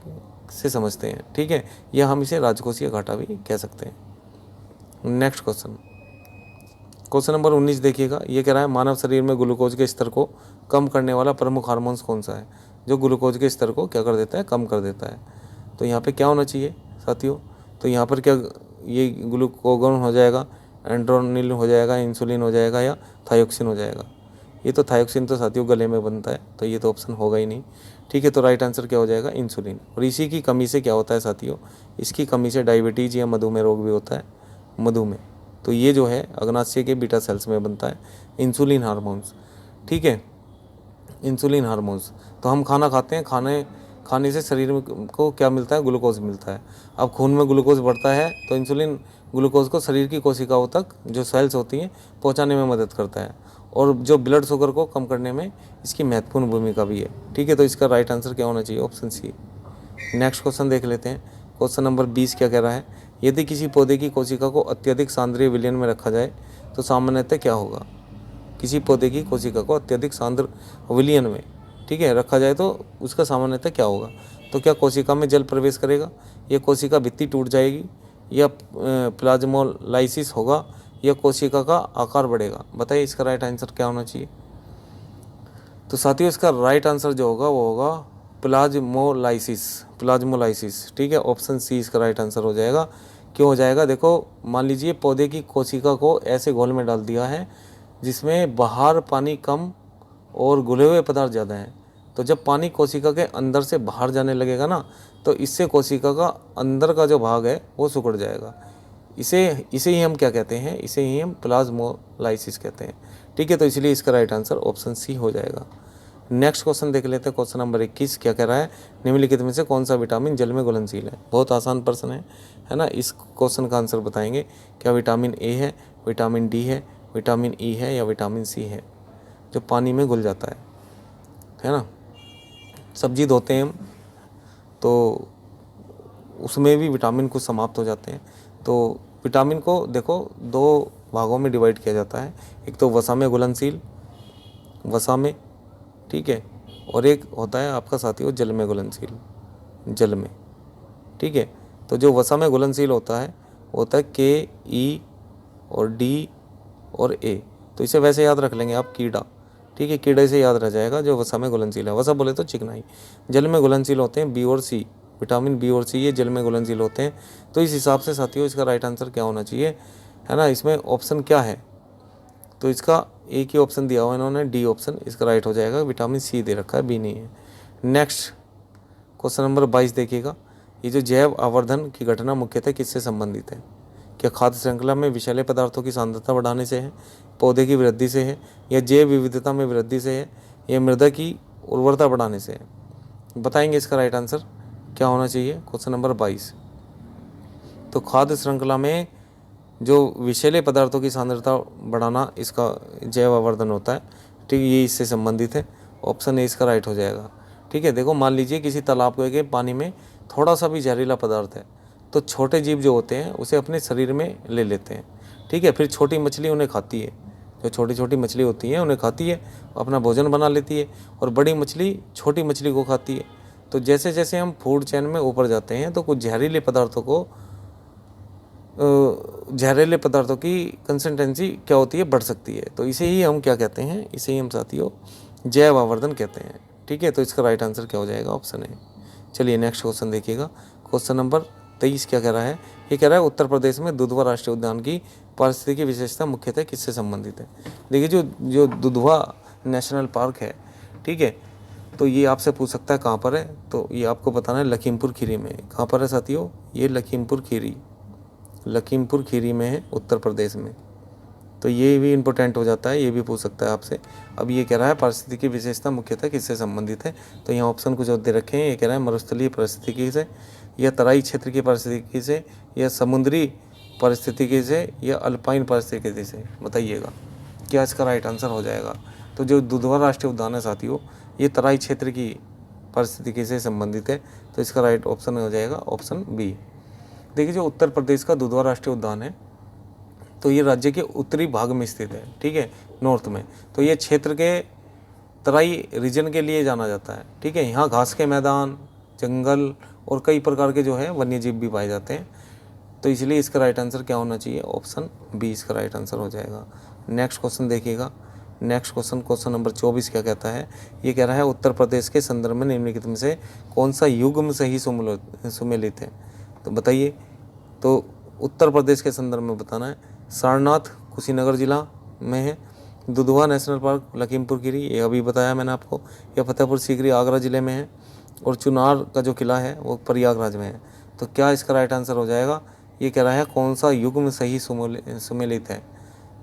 से समझते हैं। ठीक है, या हम इसे राजकोषीय घाटा भी कह सकते हैं। नेक्स्ट क्वेश्चन, क्वेश्चन नंबर 19 देखिएगा। ये कह रहा है मानव शरीर में ग्लूकोज के स्तर को कम करने वाला प्रमुख हार्मोन्स कौन सा है, जो ग्लूकोज के स्तर को क्या कर देता है, कम कर देता है। तो यहाँ पे क्या होना चाहिए साथियों, तो यहाँ पर क्या ये ग्लूकोगन हो जाएगा, एंड्रोनिल हो जाएगा, इंसुलिन हो जाएगा, या थायोक्सिन हो जाएगा। ये तो थायोक्सिन तो साथियों गले में बनता है, तो ये तो ऑप्शन होगा ही नहीं। ठीक है, तो राइट आंसर क्या हो जाएगा, इंसुलिन। और इसी की कमी से क्या होता है साथियों, इसकी कमी से डायबिटीज़ या मधुमेह रोग भी होता है, मधुमेह। तो ये जो है अग्नाशय के बीटा सेल्स में बनता है इंसुलिन हार्मोन्स। ठीक है, इंसुलिन हार्मोन्स। तो हम खाना खाते हैं, खाने से शरीर में को क्या मिलता है, ग्लूकोज मिलता है। अब खून में ग्लूकोज बढ़ता है तो इंसुलिन ग्लूकोज को शरीर की कोशिकाओं तक जो सेल्स होती हैं पहुंचाने में मदद करता है, और जो ब्लड शुगर को कम करने में इसकी महत्वपूर्ण भूमिका भी है। ठीक है, तो इसका राइट आंसर क्या होना चाहिए, ऑप्शन सी। नेक्स्ट क्वेश्चन देख लेते हैं। क्वेश्चन नंबर 20 क्या कह रहा है, यदि किसी पौधे की कोशिका को अत्यधिक सांद्रीय विलयन में रखा जाए तो सामान्यतः क्या होगा। किसी पौधे की कोशिका को अत्यधिक सांद्र विलयन में, ठीक है, रखा जाए तो उसका सामान्यतः क्या होगा। तो क्या कोशिका में जल प्रवेश करेगा, या कोशिका भित्ति टूट जाएगी, या प्लाज्मोलाइसिस होगा, या कोशिका का आकार बढ़ेगा। बताइए इसका राइट आंसर क्या होना चाहिए। तो साथियों, इसका राइट आंसर जो होगा वो होगा प्लाज्मोलाइसिस। ठीक है, ऑप्शन सी इसका राइट आंसर हो जाएगा। क्यों हो जाएगा, देखो मान लीजिए पौधे की कोशिका को ऐसे घोल में डाल दिया है जिसमें बाहर पानी कम और घुले हुए पदार्थ ज़्यादा हैं, तो जब पानी कोशिका के अंदर से बाहर जाने लगेगा ना, तो इससे कोशिका का अंदर का जो भाग है वो सिकुड़ जाएगा। इसे ही हम क्या कहते हैं, इसे ही हम प्लाज्मोलाइसिस कहते हैं। ठीक है, तो इसलिए इसका राइट आंसर ऑप्शन सी हो जाएगा। नेक्स्ट क्वेश्चन देख लेते हैं। क्वेश्चन नंबर 21 क्या कह रहा है, निम्नलिखित में से कौन सा विटामिन जल में घुलनशील है। बहुत आसान प्रश्न है ना। इस क्वेश्चन का आंसर बताएंगे। क्या विटामिन ए है, विटामिन डी है, विटामिन ई है, या विटामिन सी है, जो पानी में घुल जाता है ना। सब्जी धोते हैं हम तो उसमें भी विटामिन कुछ समाप्त हो जाते हैं। तो विटामिन को देखो दो भागों में डिवाइड किया जाता है, एक तो वसा में घुलनशील, वसा में, ठीक है, और एक होता है आपका साथियों जल में घुलनशील, जल में। ठीक है, तो जो वसा में घुलनशील होता है वो होता है के, ई और डी और ए। तो इसे वैसे याद रख लेंगे आप, कीड़ा। ठीक है, कीड़े से याद रह जाएगा जो वसा में घुलनशील है। वसा बोले तो चिकनाई। जल में घुलनशील होते हैं बी और सी, विटामिन बी और सी, ये जल में घुलनशील होते हैं। तो इस हिसाब से साथियों इसका राइट आंसर क्या होना चाहिए, है ना। इसमें ऑप्शन क्या है, तो इसका एक ही ऑप्शन दिया हुआ इन्होंने, डी ऑप्शन इसका राइट हो जाएगा। विटामिन सी दे रखा है, बी नहीं है। नेक्स्ट क्वेश्चन नंबर 22 देखिएगा। ये जो जैव आवर्धन की घटना मुख्यतः किससे संबंधित है। क्या खाद्य श्रृंखला में विषैले पदार्थों की सांद्रता बढ़ाने से है, पौधे की वृद्धि से है, या जैव विविधता में वृद्धि से है, या मृदा की उर्वरता बढ़ाने से है। बताएंगे इसका राइट आंसर क्या होना चाहिए। क्वेश्चन नंबर 22, तो खाद्य श्रृंखला में जो विषैले पदार्थों की सांद्रता बढ़ाना इसका जैव आवर्धन होता है। ठीक है, ये इससे संबंधित है। ऑप्शन ए इसका राइट हो जाएगा। ठीक है, देखो मान लीजिए किसी तालाब के पानी में थोड़ा सा भी जहरीला पदार्थ है तो छोटे जीव जो होते हैं उसे अपने शरीर में ले लेते हैं। ठीक है, फिर छोटी मछली उन्हें खाती है, जो छोटी छोटी मछली होती हैं उन्हें खाती है, अपना भोजन बना लेती है, और बड़ी मछली छोटी मछली को खाती है। तो जैसे जैसे हम फूड चेन में ऊपर जाते हैं तो कुछ जहरीले पदार्थों की कंसिस्टेंसी क्या होती है, बढ़ सकती है। तो इसे ही हम क्या कहते हैं, इसे ही हम साथियों जैव आवर्धन कहते हैं। ठीक है, तो इसका राइट आंसर क्या हो जाएगा, ऑप्शन ए। चलिए नेक्स्ट क्वेश्चन देखिएगा। क्वेश्चन नंबर 23 क्या कह रहा है, ये कह रहा है उत्तर प्रदेश में दुधवा राष्ट्रीय उद्यान की पारिस्थितिकी विशेषता मुख्यतः किससे संबंधित है। देखिए जो दुधवा नेशनल पार्क है, ठीक है, तो ये आपसे पूछ सकता है कहाँ पर है, तो ये आपको बताना है लखीमपुर खीरी में। कहाँ पर है साथियों, ये लखीमपुर खीरी में है, उत्तर प्रदेश में। तो ये भी इम्पोर्टेंट हो जाता है, ये भी पूछ सकता है आपसे। अब ये कह रहा है पारिस्थितिकी विशेषता मुख्यतः किससे संबंधित है, तो यहाँ ऑप्शन कुछ और दे रखे हैं। ये कह रहा है मरुस्थलीय परिस्थितिकी से, या तराई क्षेत्र की परिस्थितिकी से, या समुद्री परिस्थितिकी से, या अल्पाइन परिस्थितिकी से। बताइएगा क्या इसका राइट आंसर हो जाएगा। तो जो दुधवा राष्ट्रीय उद्यान है साथियों, ये तराई क्षेत्र की परिस्थितिकी से संबंधित है, तो इसका राइट ऑप्शन हो जाएगा ऑप्शन बी। देखिए जो उत्तर प्रदेश का दुधवा राष्ट्रीय उद्यान है, तो ये राज्य के उत्तरी भाग में स्थित है। ठीक है, नॉर्थ में। तो ये क्षेत्र के तराई रीजन के लिए जाना जाता है। ठीक है, यहाँ घास के मैदान, जंगल और कई प्रकार के जो है वन्य जीव भी पाए जाते हैं। तो इसलिए इसका राइट आंसर क्या होना चाहिए, ऑप्शन बी इसका राइट आंसर हो जाएगा। नेक्स्ट क्वेश्चन देखिएगा। नेक्स्ट क्वेश्चन नंबर 24 क्या कहता है, ये कह रहा है उत्तर प्रदेश के संदर्भ में निम्नलिखित में से कौन सा युग्म सही सुमेलित है। तो बताइए, तो उत्तर प्रदेश के संदर्भ में बताना है। सारनाथ कुशीनगर जिला में है, दुधवा नेशनल पार्क लखीमपुर खीरी, ये अभी बताया मैंने आपको, या फतेहपुर सीकरी आगरा ज़िले में है, और चुनार का जो किला है वो प्रयागराज में है। तो क्या इसका राइट आंसर हो जाएगा, ये कह रहा है कौन सा युग्म सही सुमेलित है।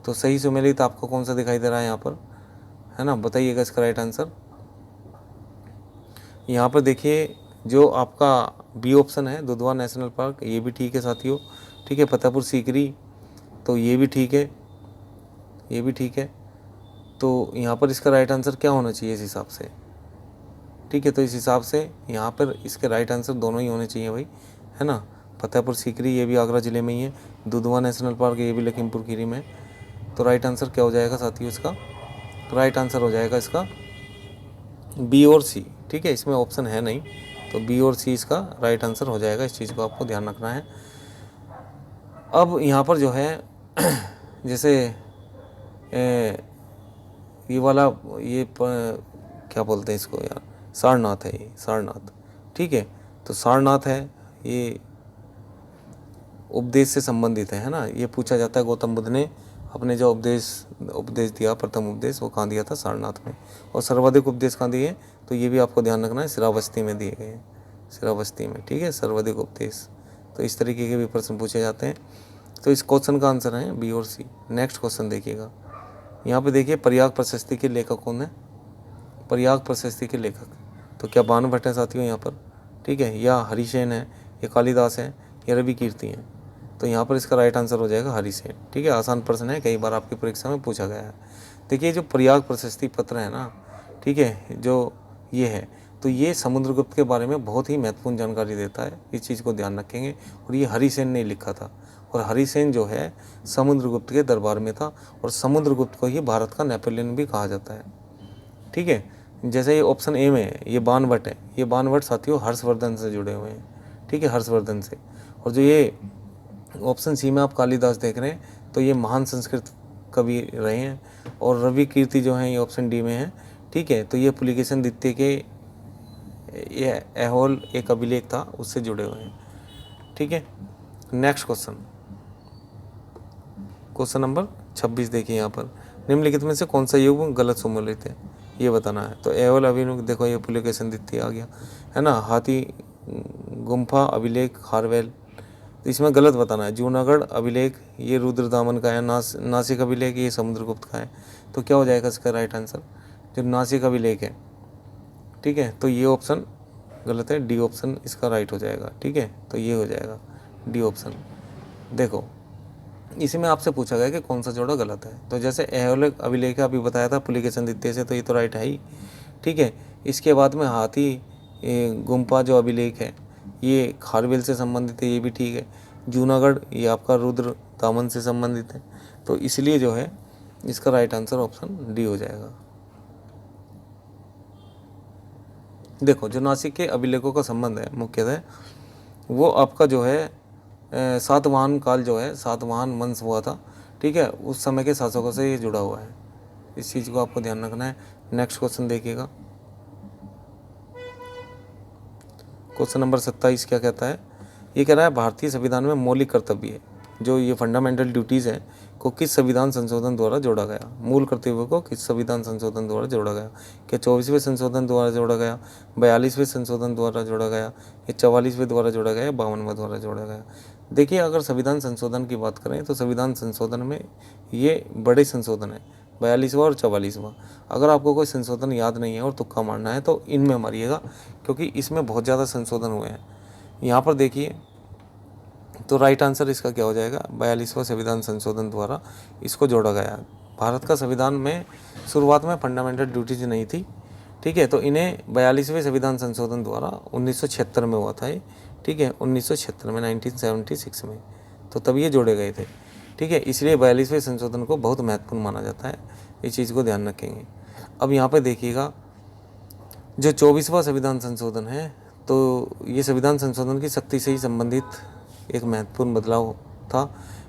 तो सही सुमेलित आपको कौन सा दिखाई दे रहा है यहाँ पर, है ना, बताइएगा इसका राइट आंसर। यहाँ पर देखिए जो आपका बी ऑप्शन है दुधवा नेशनल पार्क, ये भी ठीक है साथियों। ठीक है, फतेहपुर सीकरी, तो ये भी ठीक है, ये भी ठीक है। तो यहाँ पर इसका राइट आंसर क्या होना चाहिए इस हिसाब से। ठीक है, तो इस हिसाब से यहाँ पर इसके राइट आंसर दोनों ही होने चाहिए भाई, है ना। फतेहपुर सीकरी ये भी आगरा ज़िले में ही है, दुधवा नेशनल पार्क ये भी लखीमपुर खीरी में। तो राइट आंसर क्या हो जाएगा साथियों इसका, तो राइट आंसर हो जाएगा इसका बी और सी। ठीक है, इसमें ऑप्शन है नहीं, तो बी और सी इसका राइट आंसर हो जाएगा। इस चीज़ को आपको ध्यान रखना है। अब यहाँ पर जो है जैसे ये वाला क्या बोलते हैं इसको यार, सारनाथ है ये, सारनाथ। ठीक है, तो सारनाथ है, ये उपदेश से संबंधित है ना। ये पूछा जाता है गौतम बुद्ध ने अपने जो उपदेश दिया, प्रथम उपदेश वो कहाँ दिया था, सारनाथ में। और सर्वाधिक उपदेश कहाँ दिए, तो ये भी आपको ध्यान रखना है, श्रावस्ती में दिए गए हैं, श्रावस्ती में। ठीक है, सर्वाधिक उपदेश। तो इस तरीके के भी प्रश्न पूछे जाते हैं। तो इस क्वेश्चन का आंसर है बी और सी। नेक्स्ट क्वेश्चन देखिएगा। यहाँ पे देखिए प्रयाग प्रशस्ति के लेखक कौन है, प्रयाग प्रशस्ति के लेखक, तो क्या बाणभट्ट है साथियों यहाँ पर। ठीक है, या हरिसेन है, या कालिदास है, या रवि कीर्ति है। तो यहाँ पर इसका राइट आंसर हो जाएगा हरिसेन। ठीक है, आसान प्रश्न है, कई बार आपकी परीक्षा में पूछा गया है। देखिए जो प्रयाग प्रशस्ति पत्र है ना, ठीक है, जो ये है, तो ये समुद्रगुप्त के बारे में बहुत ही महत्वपूर्ण जानकारी देता है। इस चीज़ को ध्यान रखेंगे। और ये हरिसेन ने लिखा था, और हरिसेन जो है समुद्रगुप्त के दरबार में था, और समुद्रगुप्त को ही भारत का नेपोलियन भी कहा जाता है। ठीक है, जैसे ये ऑप्शन ए में है, ये बाणभट्ट है, ये बाणभट्ट साथियों हर्षवर्धन से जुड़े हुए हैं। ठीक है, हर्षवर्धन से। और जो ये ऑप्शन सी में आप कालिदास देख रहे हैं, तो ये महान संस्कृत कवि रहे हैं। और रवि कीर्ति जो है ये ऑप्शन डी में है। ठीक है, तो ये पुलिकेशन द्वितीय के ये ऐहोल एक अभिलेख था उससे जुड़े हुए हैं। ठीक है, नेक्स्ट क्वेश्चन नंबर 26 देखिए। यहाँ पर निम्नलिखित में से कौन सा युग गलत सुमेलित है, ये बताना है। तो ऐहोल अभिलेख, देखो ये पुलिकेशन द्वितीय आ गया, है ना। हाथी गुम्फा अभिलेख खारवेल, तो इसमें गलत बताना है। जूनागढ़ अभिलेख ये रुद्रदामन का है। नासिक अभिलेख ये समुद्रगुप्त का है। तो क्या हो जाएगा इसका राइट आंसर, जो नासिक अभिलेख है। ठीक है, तो ये ऑप्शन गलत है, डी ऑप्शन इसका राइट हो जाएगा। ठीक है, तो ये हो जाएगा डी ऑप्शन। देखो इसी में आपसे पूछा गया कि कौन सा जोड़ा गलत है, तो जैसे ऐहोलिक अभिलेख अभी बताया था पुलिकेशन द्वितीय से, तो ये तो राइट है ही। ठीक है, इसके बाद में हाथी गुम्फा जो अभिलेख है ये खारवेल से संबंधित है, ये भी ठीक है। जूनागढ़ ये आपका रुद्र दामन से संबंधित है, तो इसलिए जो है इसका राइट आंसर ऑप्शन डी हो जाएगा। देखो जो नासिक के अभिलेखों का संबंध है मुख्यतः वो आपका जो है सातवाहन काल जो है, सातवाहन वंश हुआ था। ठीक है, उस समय के शासकों से ये जुड़ा हुआ है, इस चीज़ को आपको ध्यान रखना है। नेक्स्ट क्वेश्चन देखिएगा, क्वेश्चन नंबर 27 क्या कहता है? ये कह रहा है भारतीय संविधान में मौलिक कर्तव्य जो ये फंडामेंटल ड्यूटीज़ हैं को किस संविधान संशोधन द्वारा जोड़ा गया? मूल कर्तव्यों को किस संविधान संशोधन द्वारा जोड़ा गया? क्या 24वें संशोधन द्वारा जोड़ा गया, 42वें संशोधन द्वारा जोड़ा गया, या 44वें द्वारा जोड़ा गया, 52वें द्वारा जोड़ा गया? देखिए अगर संविधान संशोधन की बात करें तो संविधान संशोधन में ये बड़े संशोधन है, 42वां और 44वां। अगर आपको कोई संशोधन याद नहीं है और तुक्का मारना है तो इनमें मारिएगा, क्योंकि इसमें बहुत ज़्यादा संशोधन हुए हैं। यहाँ पर देखिए तो राइट आंसर इसका क्या हो जाएगा? 42वां संविधान संशोधन द्वारा इसको जोड़ा गया। भारत का संविधान में शुरुआत में फंडामेंटल ड्यूटीज नहीं थी। ठीक है, तो इन्हें 42वें संविधान संशोधन द्वारा 1976 में हुआ था ये। ठीक है, 1976 में, 1976 में, तो तब ये जोड़े गए थे। ठीक है, इसलिए 42वें संशोधन को बहुत महत्वपूर्ण माना जाता है, इस चीज़ को ध्यान रखेंगे। अब यहाँ पर देखिएगा जो 24वां संविधान संशोधन है, तो ये संविधान संशोधन की शक्ति से ही संबंधित एक महत्वपूर्ण बदलाव था,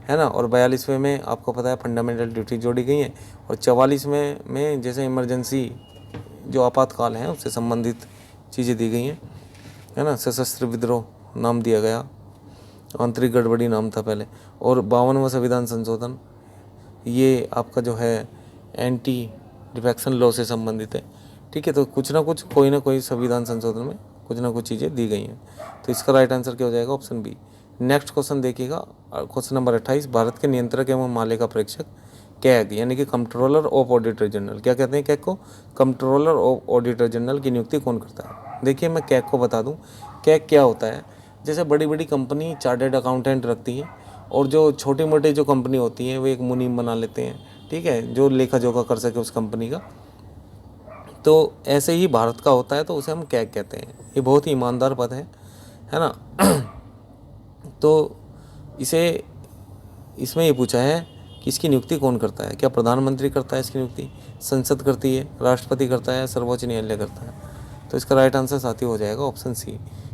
है ना। और 42वें में आपको पता है फंडामेंटल ड्यूटी जोड़ी गई है, और 44वें में जैसे इमरजेंसी जो आपातकाल है उससे संबंधित चीज़ें दी गई हैं, है ना। सशस्त्र विद्रोह नाम दिया गया, आंतरिक गड़बड़ी नाम था पहले। और 52वां संविधान संशोधन ये आपका जो है एंटी डिफेक्शन लॉ से संबंधित है। ठीक है, तो कुछ ना कुछ कोई ना कोई संविधान संशोधन में कुछ ना कुछ चीज़ें दी गई हैं, तो इसका राइट आंसर क्या हो जाएगा? Option B. नेक्स्ट क्वेश्चन देखिएगा, क्वेश्चन नंबर 28, भारत के नियंत्रक एवं माले का प्रेक्षक कैग यानी कि कंट्रोलर ऑफ ऑडिटर जनरल, क्या कहते हैं कैग को? कंट्रोलर ऑफ ऑडिटर जनरल की नियुक्ति कौन करता है? देखिए मैं कैग को बता दूं, कैग क्या होता है, जैसे बड़ी बड़ी कंपनी चार्टर्ड अकाउंटेंट रखती हैं, और जो छोटी मोटी जो कंपनी होती हैं वो एक मुनीम बना लेते हैं। ठीक है, जो लेखा जोखा कर सके उस कंपनी का, तो ऐसे ही भारत का होता है, तो उसे हम कैग कहते हैं। ये बहुत ही ईमानदार पद है ना। तो इसमें ये पूछा है कि इसकी नियुक्ति कौन करता है? क्या प्रधानमंत्री करता है इसकी नियुक्ति, संसद करती है, राष्ट्रपति करता है, सर्वोच्च न्यायालय करता है? तो इसका राइट आंसर साथियों हो जाएगा ऑप्शन सी,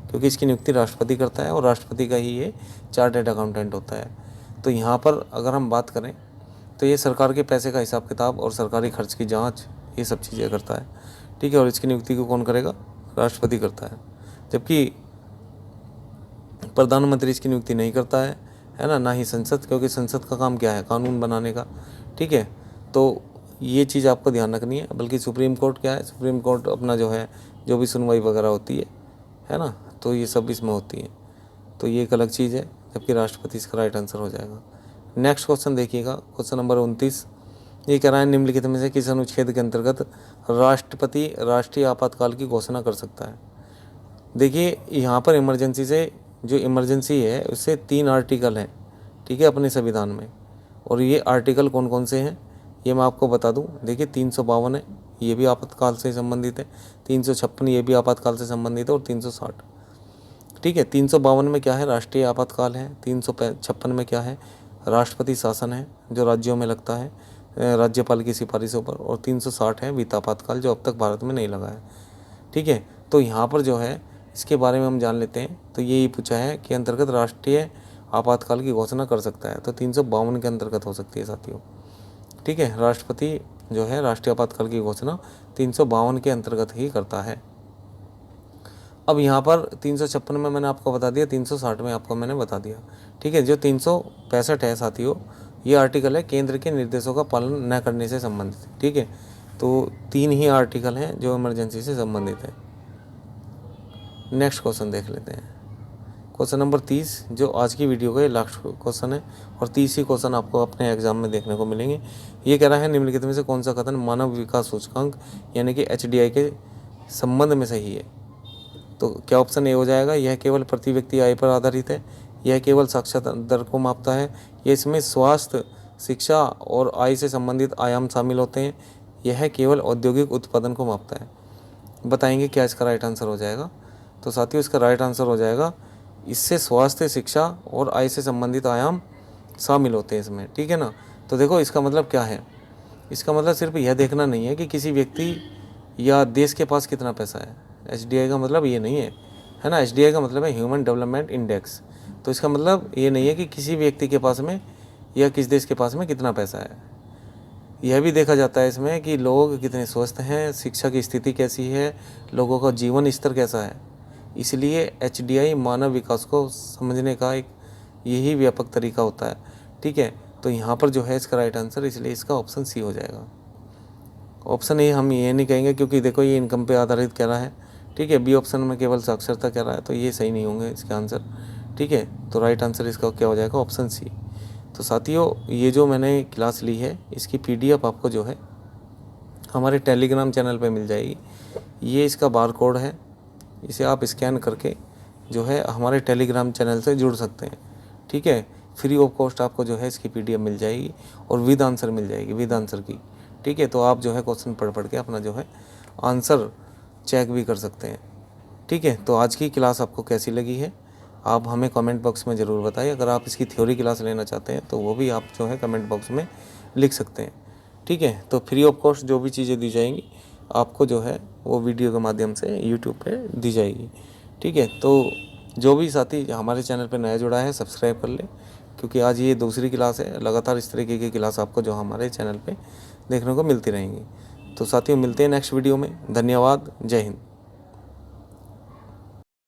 क्योंकि इसकी नियुक्ति राष्ट्रपति करता है, और राष्ट्रपति का ही ये चार्टर्ड अकाउंटेंट होता है। तो यहाँ पर अगर हम बात करें तो ये सरकार के पैसे का हिसाब किताब और सरकारी खर्च की जाँच ये सब चीज़ें करता है। ठीक है, और इसकी नियुक्ति को कौन करेगा? राष्ट्रपति करता है, जबकि प्रधानमंत्री इसकी नियुक्ति नहीं करता है ना ही संसद, क्योंकि संसद का काम क्या है? कानून बनाने का। ठीक है, तो ये चीज़ आपको ध्यान रखनी है। बल्कि सुप्रीम कोर्ट क्या है? सुप्रीम कोर्ट अपना जो है जो भी सुनवाई वगैरह होती है ना, तो ये सब इसमें होती है, तो ये एक अलग चीज़ है, जबकि राष्ट्रपति इसका राइट आंसर हो जाएगा। नेक्स्ट क्वेश्चन देखिएगा, क्वेश्चन नंबर 29, ये कह रहा है निम्नलिखित में से किस अनुच्छेद के अंतर्गत राष्ट्रपति राष्ट्रीय आपातकाल की घोषणा कर सकता है? देखिए यहाँ पर इमरजेंसी से जो इमरजेंसी है उससे 3 आर्टिकल हैं, ठीक है, अपने संविधान में। और ये आर्टिकल कौन कौन से हैं ये मैं आपको बता दूं। देखिए 352 है, ये भी आपातकाल से संबंधित है, 356 ये भी आपातकाल से संबंधित है, और 360। ठीक है, 352 में क्या है? राष्ट्रीय आपातकाल है। 356 में क्या है? राष्ट्रपति शासन है जो राज्यों में लगता है राज्यपाल की सिफारिशों पर। और 360 है वित्त आपातकाल, जो अब तक भारत में नहीं लगा है। ठीक है, तो यहाँ पर जो है इसके बारे में हम जान लेते हैं। तो यही पूछा है कि अंतर्गत राष्ट्रीय आपातकाल की घोषणा कर सकता है, तो 352 के अंतर्गत हो सकती है साथियों। ठीक है, राष्ट्रपति जो है राष्ट्रीय आपातकाल की घोषणा 352 के अंतर्गत ही करता है। अब यहाँ पर 356 में मैंने आपको बता दिया, 360 में आपको मैंने बता दिया। ठीक है, जो 365 है साथियों, ये आर्टिकल है केंद्र के निर्देशों का पालन न करने से संबंधित। ठीक है, तो 3 ही आर्टिकल हैं जो इमरजेंसी से संबंधित है। नेक्स्ट क्वेश्चन देख लेते हैं, क्वेश्चन नंबर 30, जो आज की वीडियो का ये लास्ट क्वेश्चन है, और 30 ही क्वेश्चन आपको अपने एग्जाम में देखने को मिलेंगे। ये कह रहा है निम्नलिखित में से कौन सा कथन मानव विकास सूचकांक यानी कि HDI के संबंध में सही है? तो क्या ऑप्शन ए हो जाएगा, यह केवल प्रति व्यक्ति आय पर आधारित है, यह केवल साक्षरता दर को मापता है, ये इसमें स्वास्थ्य, शिक्षा और आय से संबंधित आयाम शामिल होते हैं, यह केवल औद्योगिक उत्पादन को मापता है। बताएंगे क्या इसका राइट आंसर हो जाएगा। तो साथियों इसका राइट आंसर हो जाएगा, इससे स्वास्थ्य, शिक्षा और आय से संबंधित आयाम शामिल होते हैं इसमें, ठीक है ना। तो देखो इसका मतलब क्या है, इसका मतलब सिर्फ यह देखना नहीं है कि किसी व्यक्ति या देश के पास कितना पैसा है। HDI का मतलब ये नहीं है ना। HDI का मतलब है ह्यूमन डेवलपमेंट इंडेक्स। तो इसका मतलब ये नहीं है कि किसी व्यक्ति के पास में या किस देश के पास में कितना पैसा है। यह भी देखा जाता है इसमें कि लोग कितने स्वस्थ हैं, शिक्षा की स्थिति कैसी है, लोगों का जीवन स्तर कैसा है। इसलिए HDI मानव विकास को समझने का एक यही व्यापक तरीका होता है, ठीक है। तो यहाँ पर जो है इसका राइट आंसर, इसलिए इसका ऑप्शन सी हो जाएगा। ऑप्शन ए हम ये नहीं कहेंगे क्योंकि देखो ये इनकम पे आधारित कह रहा है, ठीक है। बी ऑप्शन में केवल साक्षरता कह रहा है, तो ये सही नहीं होंगे इसके आंसर, ठीक है। तो राइट आंसर इसका क्या हो जाएगा, ऑप्शन सी। तो साथियों ये जो मैंने क्लास ली है इसकी PDF आपको जो है हमारे टेलीग्राम चैनल पे मिल जाएगी। ये इसका बार कोड है, इसे आप स्कैन करके जो है हमारे टेलीग्राम चैनल से जुड़ सकते हैं, ठीक है। फ्री ऑफ कॉस्ट आपको जो है इसकी PDF मिल जाएगी और विद आंसर मिल जाएगी, विद आंसर की, ठीक है। तो आप जो है क्वेश्चन पढ़ के अपना जो है आंसर चेक भी कर सकते हैं, ठीक है। तो आज की क्लास आपको कैसी लगी है आप हमें कमेंट बॉक्स में ज़रूर बताइए। अगर आप इसकी थ्योरी क्लास लेना चाहते हैं तो वो भी आप जो है कमेंट बॉक्स में लिख सकते हैं, ठीक है। तो फ्री ऑफ कॉस्ट जो भी चीज़ें दी जाएंगी आपको जो है वो वीडियो के माध्यम से यूट्यूब पे दी जाएगी, ठीक है। तो जो भी साथी हमारे चैनल पे नया जुड़ा है सब्सक्राइब कर ले, क्योंकि आज ये दूसरी क्लास है। लगातार इस तरीके की क्लास आपको जो हमारे चैनल पे देखने को मिलती रहेंगी। तो साथियों मिलते हैं नेक्स्ट वीडियो में। धन्यवाद, जय हिंद।